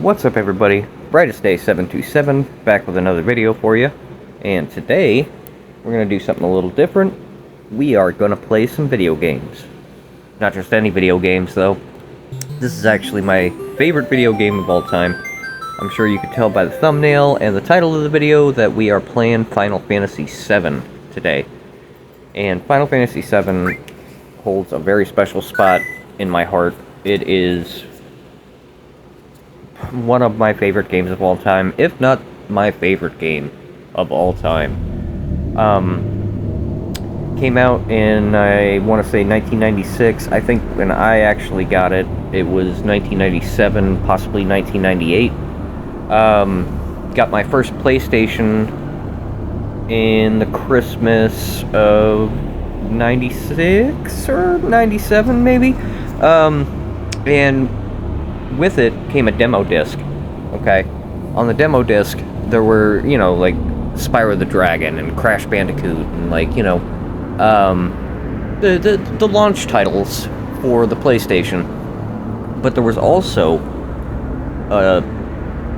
What's up, everybody? Brightest Day 727 back with another video for you. And today we're going to do something a little different. We are going to play some video games. Not just any video games, though. This is actually my favorite video game of all time. I'm sure you could tell by the thumbnail and the title of the video that we are playing Final Fantasy VII today. And Final Fantasy VII holds a very special spot in my heart. It is one of my favorite games of all time, if not my favorite game of all time. Came out in, I want to say, 1996. I think when I actually got it, it was 1997, possibly 1998. Got my first PlayStation in the Christmas of 96 or 97, maybe. And with it came a demo disc, okay? On the demo disc, there were, like, Spyro the Dragon and Crash Bandicoot and, like, the launch titles for the PlayStation. But there was also a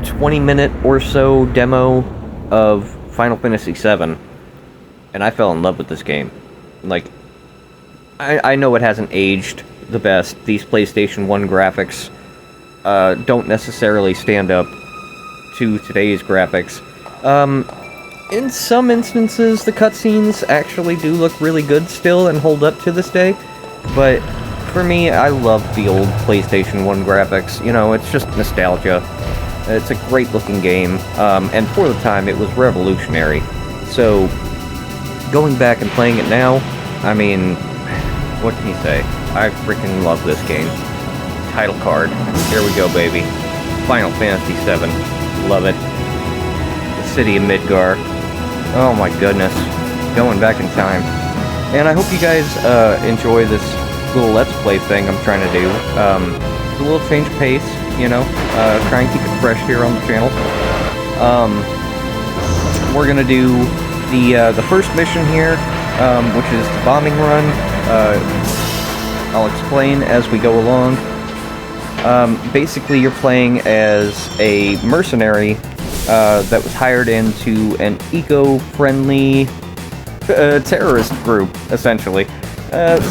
20-minute or so demo of Final Fantasy VII, and I fell in love with this game. Like, I know it hasn't aged the best. These PlayStation 1 graphics don't necessarily stand up to today's graphics. In some instances, the cutscenes actually do look really good still and hold up to this day, but for me, I love the old PlayStation 1 graphics. It's just nostalgia. It's a great-looking game, and for the time, it was revolutionary. So, going back and playing it now, I mean, what can you say? I freaking love this game. Title card. Here we go, baby. Final Fantasy VII. Love it. The city of Midgar. Oh my goodness. Going back in time. And I hope you guys enjoy this little Let's Play thing I'm trying to do. It's a little change of pace, try and keep it fresh here on the channel. We're gonna do the first mission here, which is the bombing run. I'll explain as we go along. Basically, you're playing as a mercenary that was hired into an eco-friendly terrorist group, essentially.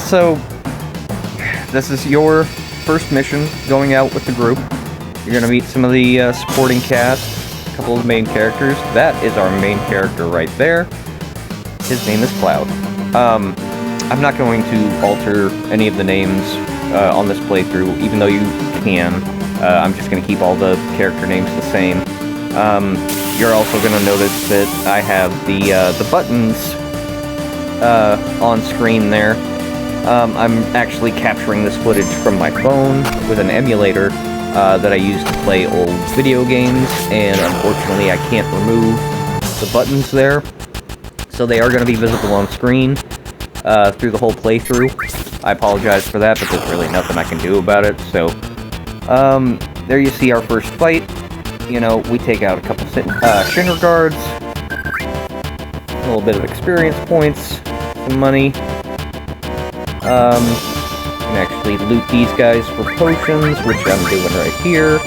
So, this is your first mission, going out with the group. You're going to meet some of the supporting cast, a couple of the main characters. That is our main character right there. His name is Cloud. I'm not going to alter any of the names on this playthrough, even though you can. I'm just going to keep all the character names the same. You're also going to notice that I have the buttons on screen there. I'm actually capturing this footage from my phone with an emulator that I use to play old video games, and unfortunately I can't remove the buttons there. So they are going to be visible on screen through the whole playthrough. I apologize for that, but there's really nothing I can do about it. So, there you see our first fight. We take out a couple Shinra guards, a little bit of experience points, some money. Can actually loot these guys for potions, which I'm doing right here.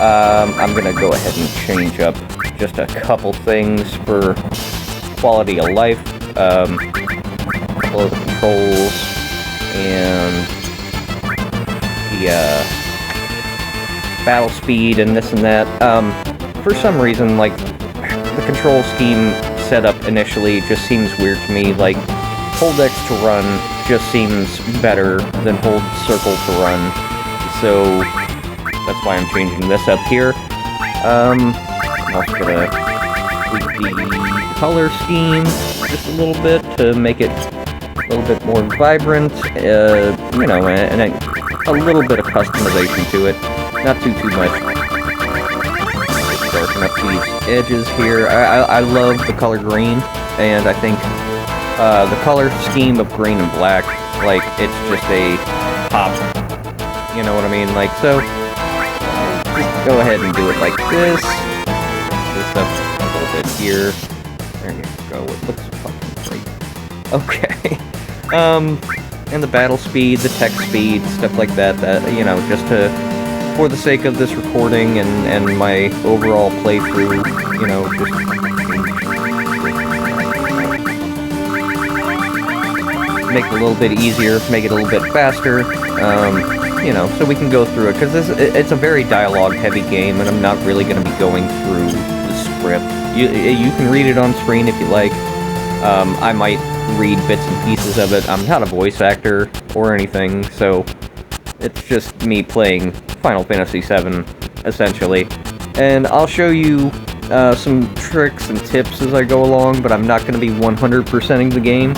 I'm gonna go ahead and change up just a couple things for quality of life. Couple of the controls and the battle speed and this and that. For some reason, like, the control scheme set up initially just seems weird to me. Like, hold X to run just seems better than hold circle to run. So that's why I'm changing this up here. I'm also gonna tweak the color scheme just a little bit to make it a little bit more vibrant, and a little bit of customization to it. Not too much. Just darken up these edges here. I love the color green, and I think the color scheme of green and black, like, it's just a pop. You know what I mean? Like, so, just go ahead and do it like this. This up a little bit here. There you go. It looks fucking great. Okay. And the battle speed, the tech speed, stuff like that, just to for the sake of this recording and my overall playthrough, you know, just make it a little bit easier, make it a little bit faster, you know, so we can go through it, because it's a very dialogue-heavy game, and I'm not really going to be going through the script. You can read it on screen if you like. I might read bits and pieces of it. I'm not a voice actor or anything, so it's just me playing Final Fantasy VII, essentially. And I'll show you some tricks and tips as I go along, but I'm not going to be 100%ing the game.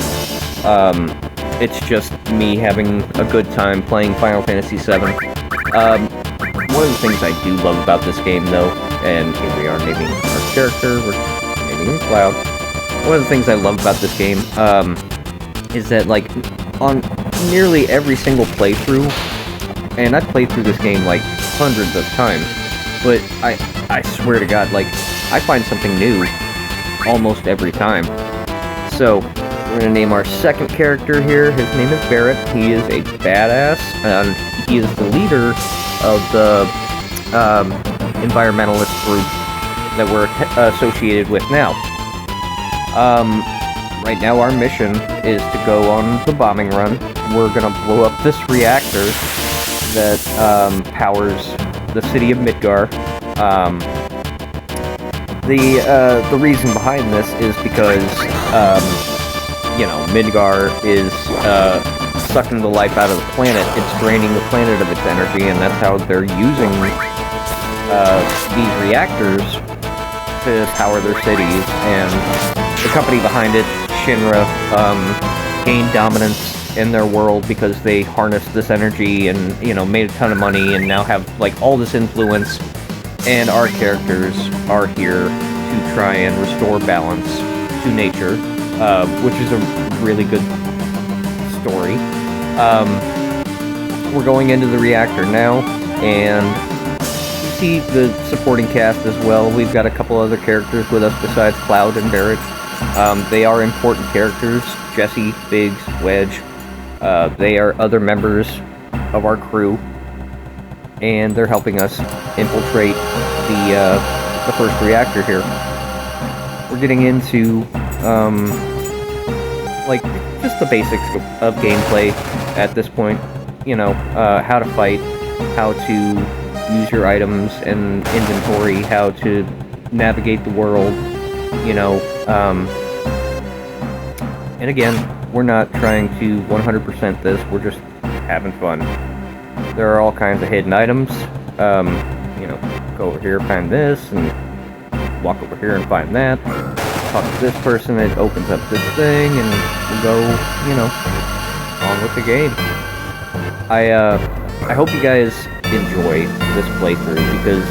It's just me having a good time playing Final Fantasy VII. One of the things I do love about this game, though, and here we are naming our character, we're naming him Cloud. One of the things I love about this game, is that, like, on nearly every single playthrough, and I've played through this game, like, hundreds of times, but I swear to God, like, I find something new almost every time. So, we're gonna name our second character here. His name is Barret. He is a badass, and he is the leader of the environmentalist group that we're associated with now. Right now our mission is to go on the bombing run. We're gonna blow up this reactor that powers the city of Midgar. The reason behind this is because you know, Midgar is sucking the life out of the planet. It's draining the planet of its energy, and that's how they're using these reactors to power their cities. And the company behind it, Shinra, gained dominance in their world because they harnessed this energy and, you know, made a ton of money and now have, like, all this influence. And our characters are here to try and restore balance to nature. Which is a really good story. We're going into the reactor now, and you see the supporting cast as well. We've got a couple other characters with us besides Cloud and Barret. They are important characters. Jessie, Biggs, Wedge. They are other members of our crew, and they're helping us infiltrate the first reactor here. We're getting into like, just the basics of gameplay at this point. You know, how to fight, how to use your items and inventory, how to navigate the world, you know, and again, we're not trying to 100% this, we're just having fun. There are all kinds of hidden items, you know, go over here, find this, and walk over here and find that. Talk to this person, it opens up this thing, and we'll go, you know, on with the game. I hope you guys enjoy this playthrough, because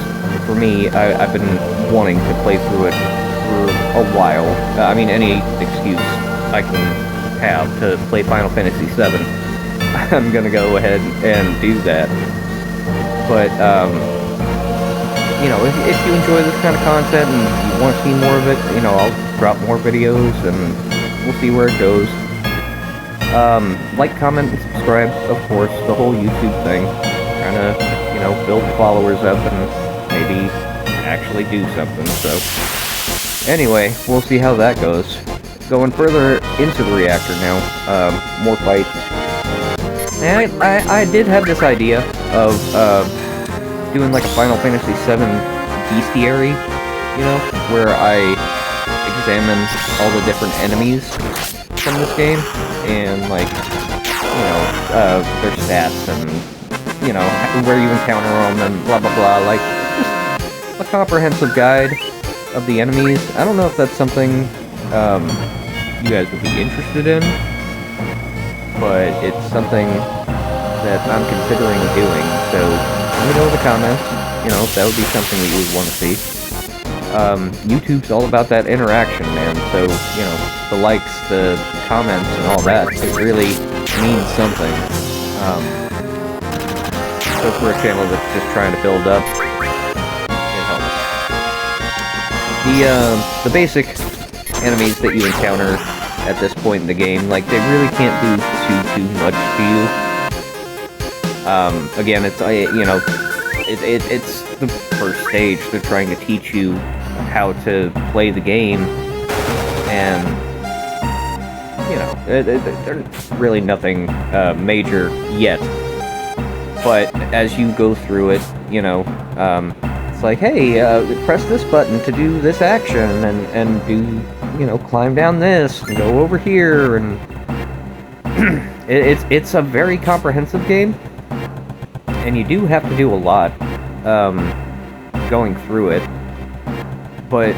for me, I've been wanting to play through it for a while. I mean, any excuse I can have to play Final Fantasy VII, I'm gonna go ahead and do that. But, you know, if you enjoy this kind of content and you want to see more of it, you know, I'll drop more videos and we'll see where it goes. Like, comment, and subscribe, of course, the whole YouTube thing. Trying to, you know, build followers up and maybe actually do something, so. Anyway, we'll see how that goes. Going further into the reactor now, more fights. And I did have this idea of, doing like a Final Fantasy VII bestiary, you know, where I examine all the different enemies from this game, and like, you know, their stats, and, you know, where you encounter them, and blah blah blah, like, just a comprehensive guide of the enemies. I don't know if that's something, you guys would be interested in, but it's something that I'm considering doing, so let me know in the comments, you know, if that would be something that you would want to see. YouTube's all about that interaction, man, so, you know, the likes, the comments, and all that, it really means something. So for a channel that's just trying to build up, it helps. The basic enemies that you encounter at this point in the game, like, they really can't do too much to you. Again, it's, you know, it's the first stage. They're trying to teach you how to play the game, and you know, there's really nothing major yet. But as you go through it, you know, it's like, hey, press this button to do this action, and do, you know, climb down this, and go over here, and it's a very comprehensive game, and you do have to do a lot going through it, but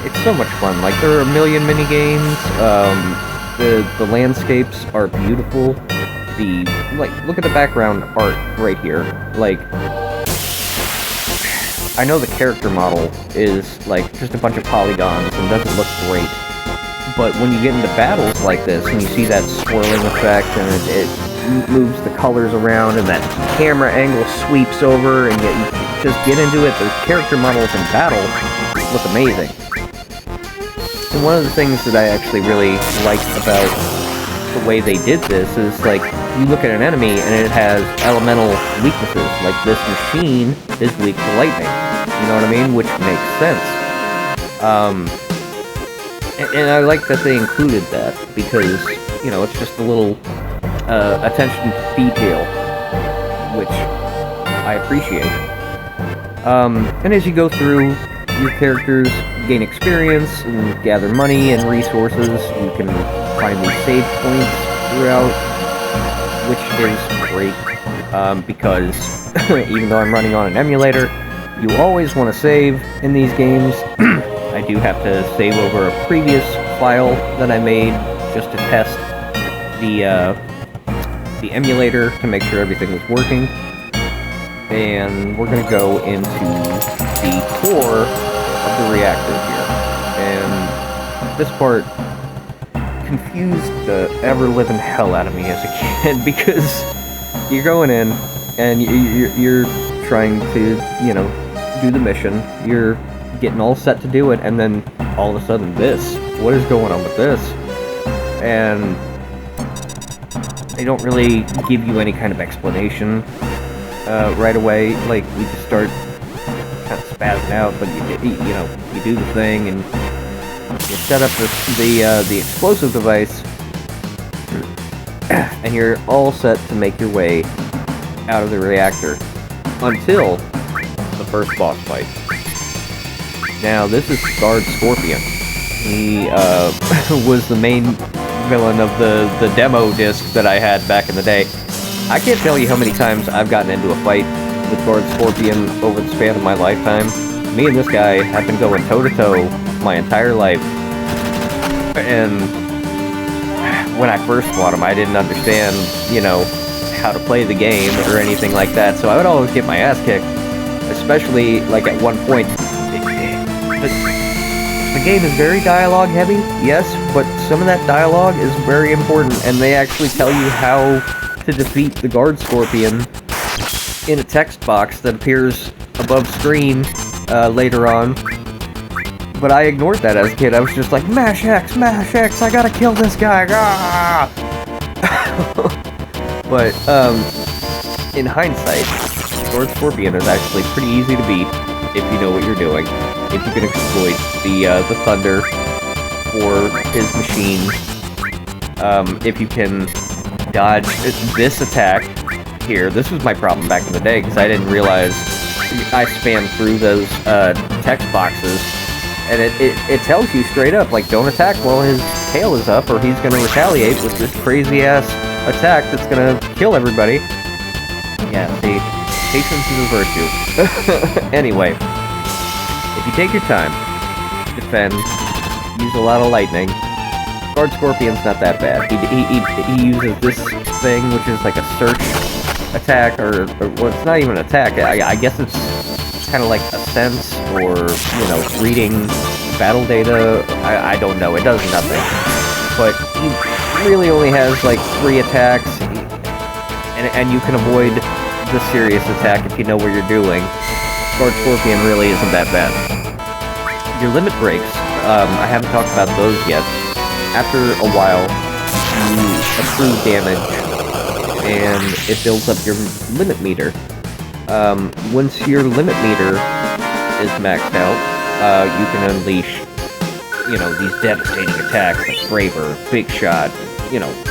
it's so much fun. Like, there are a million mini games. The landscapes are beautiful. Look at the background art right here. Like, I know the character model is like just a bunch of polygons and doesn't look great, but when you get into battles like this and you see that swirling effect and it moves the colors around and that camera angle sweeps over and you just get into it, the character models in battle look amazing. And one of the things that I actually really liked about the way they did this is, like, you look at an enemy and it has elemental weaknesses, like this machine is weak to lightning, you know what I mean? Which makes sense. And I like that they included that, because, you know, it's just a little attention to detail, which I appreciate. And as you go through, your characters gain experience and gather money and resources. You can find these save points throughout, which is great, because even though I'm running on an emulator, you always want to save in these games. I do have to save over a previous file that I made just to test the emulator to make sure everything was working. And we're going to go into the core of the reactor here. And this part confused the ever-living hell out of me as a kid, because you're going in and you're trying to, you know, do the mission. You're getting all set to do it, and then all of a sudden this. What is going on with this? And they don't really give you any kind of explanation right away. Like, you just start kind of spazzing out, but you know, you do the thing and you set up the explosive device, and you're all set to make your way out of the reactor until the first boss fight. Now, this is Guard Scorpion. He was the main villain of the demo disc that I had back in the day. I can't tell you how many times I've gotten into a fight with Guard Scorpion over the span of my lifetime. Me and this guy have been going toe-to-toe my entire life. And when I first fought him, I didn't understand, you know, how to play the game or anything like that, so I would always get my ass kicked. Especially, like, at one point, the game is very dialogue heavy, yes, but some of that dialogue is very important, and they actually tell you how to defeat the Guard Scorpion in a text box that appears above screen later on. But I ignored that as a kid. I was just like, mash X, I gotta kill this guy, ah! But, in hindsight, Guard Scorpion is actually pretty easy to beat if you know what you're doing. If you can exploit the thunder for his machine. If you can dodge this attack here. This was my problem back in the day, because I didn't realize I spammed through those text boxes. And it tells you straight up, like, don't attack while his tail is up, or he's going to retaliate with this crazy-ass attack that's going to kill everybody. Yeah, see, patience is a virtue. Anyway, if you take your time, defend, use a lot of lightning, Guard Scorpion's not that bad. He uses this thing, which is like a search attack, or well, it's not even an attack. I guess it's kind of like a sense, or, you know, reading battle data. I don't know. It does nothing. But he really only has like 3 attacks, and you can avoid the serious attack if you know what you're doing. Guard Scorpion really isn't that bad. Your limit breaks, I haven't talked about those yet. After a while, you accrue damage, and it builds up your limit meter. Once your limit meter is maxed out, you can unleash, these devastating attacks like Braver, Big Shot,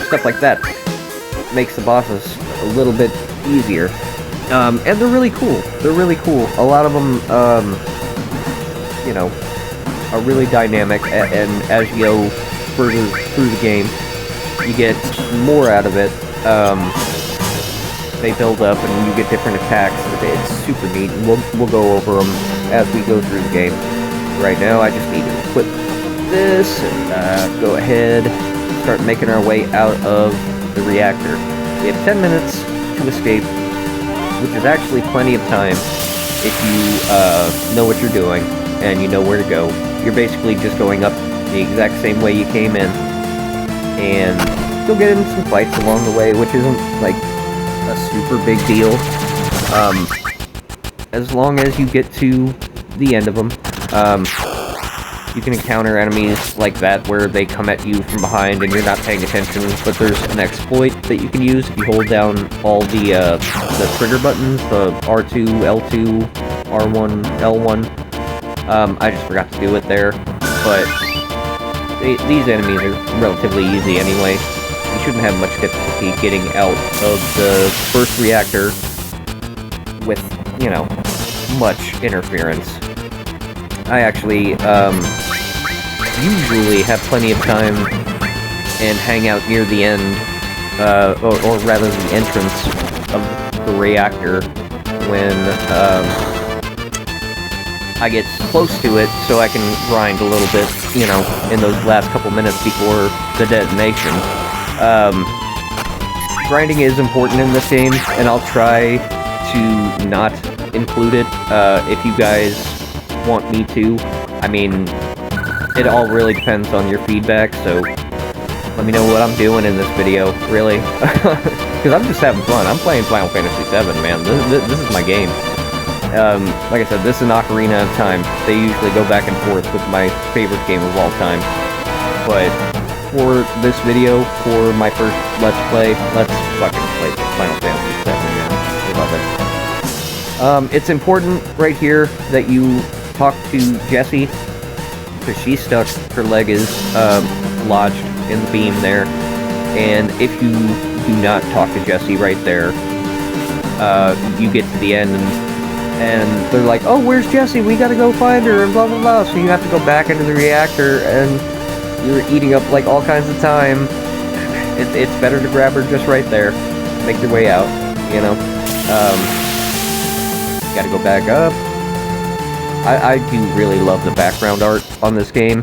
stuff like that. Makes the bosses a little bit easier. And they're really cool. They're really cool. A lot of them, are really dynamic, and as you go further through the game, you get more out of it. They build up, and you get different attacks. It's super neat, and we'll go over them as we go through the game. Right now, I just need to equip this, and go ahead, start making our way out of the reactor. We have 10 minutes to escape, which is actually plenty of time if you know what you're doing, and you know where to go. You're basically just going up the exact same way you came in, and you'll get in some fights along the way, which isn't, like, a super big deal, as long as you get to the end of them. You can encounter enemies like that where they come at you from behind and you're not paying attention, but there's an exploit that you can use if you hold down all the trigger buttons, the R2, L2, R1, L1. I just forgot to do it there, but these enemies are relatively easy anyway. You shouldn't have much difficulty getting out of the first reactor with, much interference. I actually, usually have plenty of time and hang out near the end, or rather the entrance of the reactor when, I get close to it so I can grind a little bit, in those last couple minutes before the detonation. Grinding is important in this game, and I'll try to not include it, if you guys want me to. I mean, it all really depends on your feedback, so let me know what I'm doing in this video, really. Because I'm just having fun. I'm playing Final Fantasy VII, man. This is my game. Like I said, this is an Ocarina of Time. They usually go back and forth with my favorite game of all time. But for this video, for my first Let's Play, let's fucking play Final Fantasy VII, man. I love it. It's important right here that you talk to Jessie, because she's stuck. Her leg is lodged in the beam there. And if you do not talk to Jessie right there, you get to the end and they're like, oh, where's Jessie? We gotta go find her, and blah, blah, blah. So you have to go back into the reactor, and you're eating up, like, all kinds of time. It's better to grab her just right there. Make your way out, gotta go back up. I do really love the background art on this game.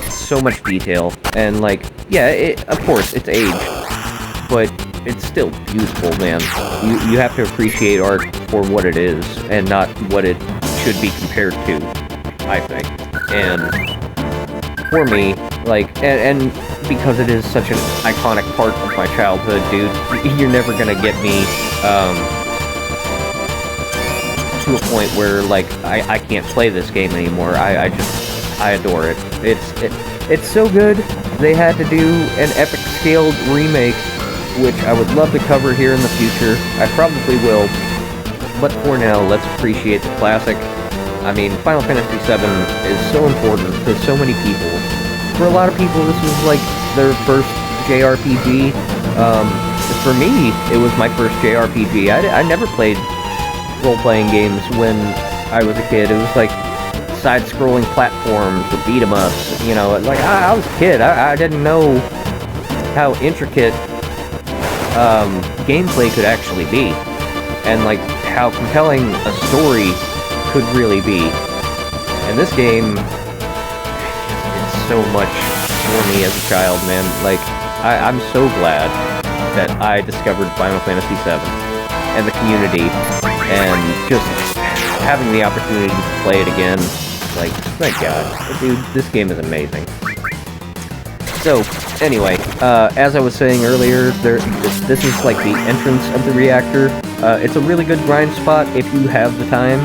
So much detail, and, like, yeah, of course, it's aged, but it's still beautiful, man. You have to appreciate art for what it is, and not what it should be compared to, I think. And for me, like, and because it is such an iconic part of my childhood, dude, you're never gonna get me, to a point where, like, I can't play this game anymore. I adore it. It's so good, they had to do an epic scaled remake, which I would love to cover here in the future. I probably will. But for now, let's appreciate the classic. I mean, Final Fantasy VII is so important to so many people. For a lot of people, this was like their first JRPG. For me, it was my first JRPG. I never played role-playing games when I was a kid. It was like side-scrolling platforms with beat-em-ups, like, I was a kid. I didn't know how intricate gameplay could actually be, and, like, how compelling a story could really be. And this game, it's so much for me as a child, man. Like, I'm so glad that I discovered Final Fantasy VII and the community, and just having the opportunity to play it again. Like, thank God. Dude, this game is amazing. So, anyway, as I was saying earlier, this is like the entrance of the reactor. It's a really good grind spot if you have the time,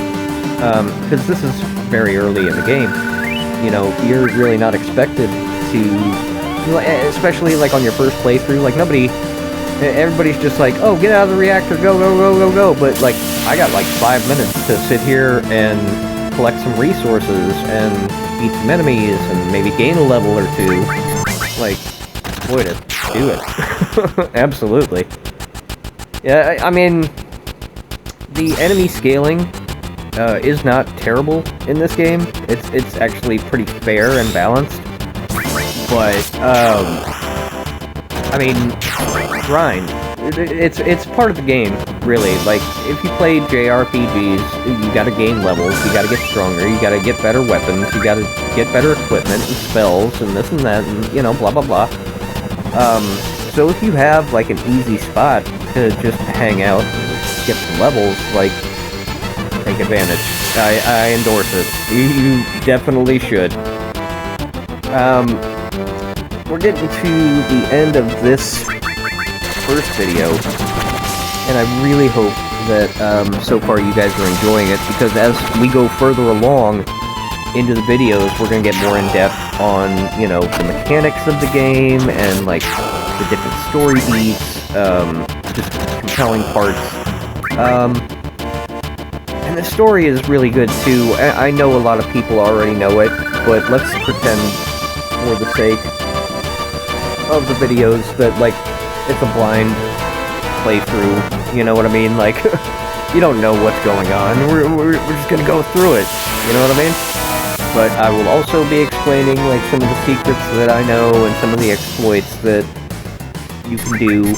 because this is very early in the game. You're really not expected to, especially like on your first playthrough, like nobody Everybody's just like, oh, get out of the reactor, go, go, go, go, go. But, like, I got, like, 5 minutes to sit here and collect some resources and beat some enemies and maybe gain a level or two. Like, exploit it. Do it. Absolutely. Yeah, I mean, the enemy scaling is not terrible in this game. It's actually pretty fair and balanced. But, I mean, grind. It's part of the game, really. Like, if you play JRPGs, you gotta gain levels, you gotta get stronger, you gotta get better weapons, you gotta get better equipment and spells and this and that and, you know, blah blah blah. So if you have, like, an easy spot to just hang out and get some levels, like, take advantage. I endorse it. You definitely should. We're getting to the end of this first video, and I really hope that so far you guys are enjoying it, because as we go further along into the videos, we're going to get more in depth on, you know, the mechanics of the game and, like, the different story beats, just compelling parts. And the story is really good too. I know a lot of people already know it, but let's pretend, for the sake of the videos, that, like, it's a blind playthrough, you know what I mean? Like, you don't know what's going on, we're just gonna go through it, you know what I mean? But I will also be explaining, like, some of the secrets that I know and some of the exploits that you can do,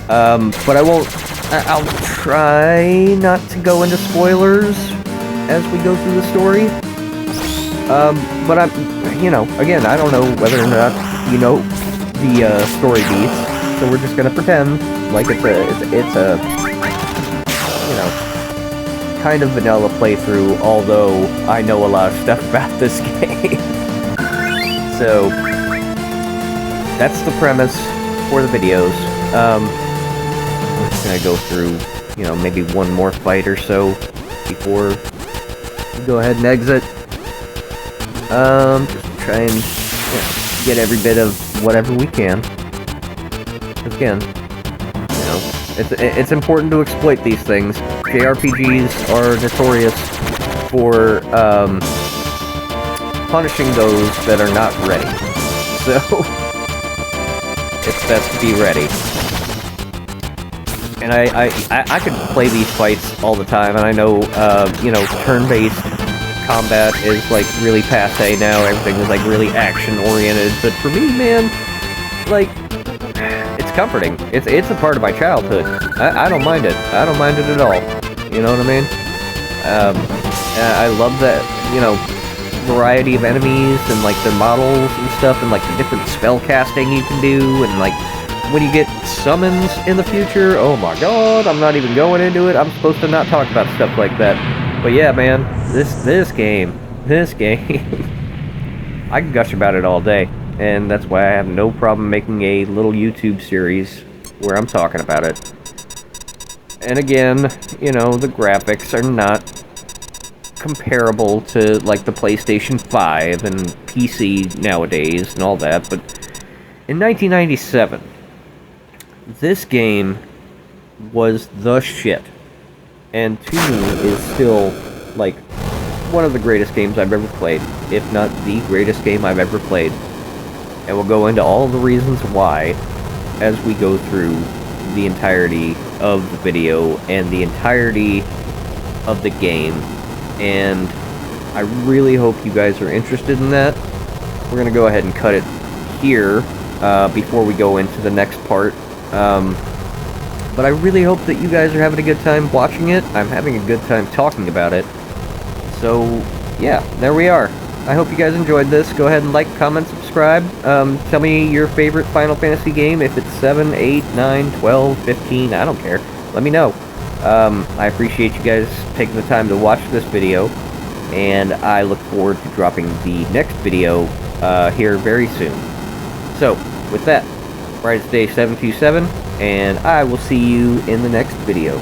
but I'll try not to go into spoilers as we go through the story, but you know, again, I don't know whether or not you know the story beats, so we're just gonna pretend like it's a you know, kind of vanilla playthrough, although I know a lot of stuff about this game. So that's the premise for the videos. I'm just gonna go through, you know, maybe one more fight or so before we go ahead and exit. Just try and, you know, get every bit of whatever we can. Again, you know, it's important to exploit these things. JRPGs are notorious for punishing those that are not ready. So it's best to be ready. And I could play these fights all the time, and I know, you know, turn-based combat is, like, really passe now. Everything is, like, really action-oriented. But for me, man, like, it's comforting. It's a part of my childhood. I don't mind it. I don't mind it at all. You know what I mean? I love that, you know, variety of enemies and, like, their models and stuff, and, like, the different spell casting you can do, and, like, when you get summons in the future, oh my god, I'm not even going into it. I'm supposed to not talk about stuff like that. But yeah, man, this game, I can gush about it all day, and that's why I have no problem making a little YouTube series where I'm talking about it. And again, you know, the graphics are not comparable to, like, the PlayStation 5 and PC nowadays and all that, but in 1997, this game was the shit, and to me is still, like, one of the greatest games I've ever played, if not the greatest game I've ever played. And we'll go into all the reasons why as we go through the entirety of the video and the entirety of the game, and I really hope you guys are interested in that. We're gonna go ahead and cut it here before we go into the next part. But I really hope that you guys are having a good time watching it. I'm having a good time talking about it. So, yeah, there we are. I hope you guys enjoyed this. Go ahead and like, comment, subscribe. Tell me your favorite Final Fantasy game. If it's 7, 8, 9, 12, 15, I don't care. Let me know. I appreciate you guys taking the time to watch this video. And I look forward to dropping the next video here very soon. So, with that, Brightest Day 727, and I will see you in the next video.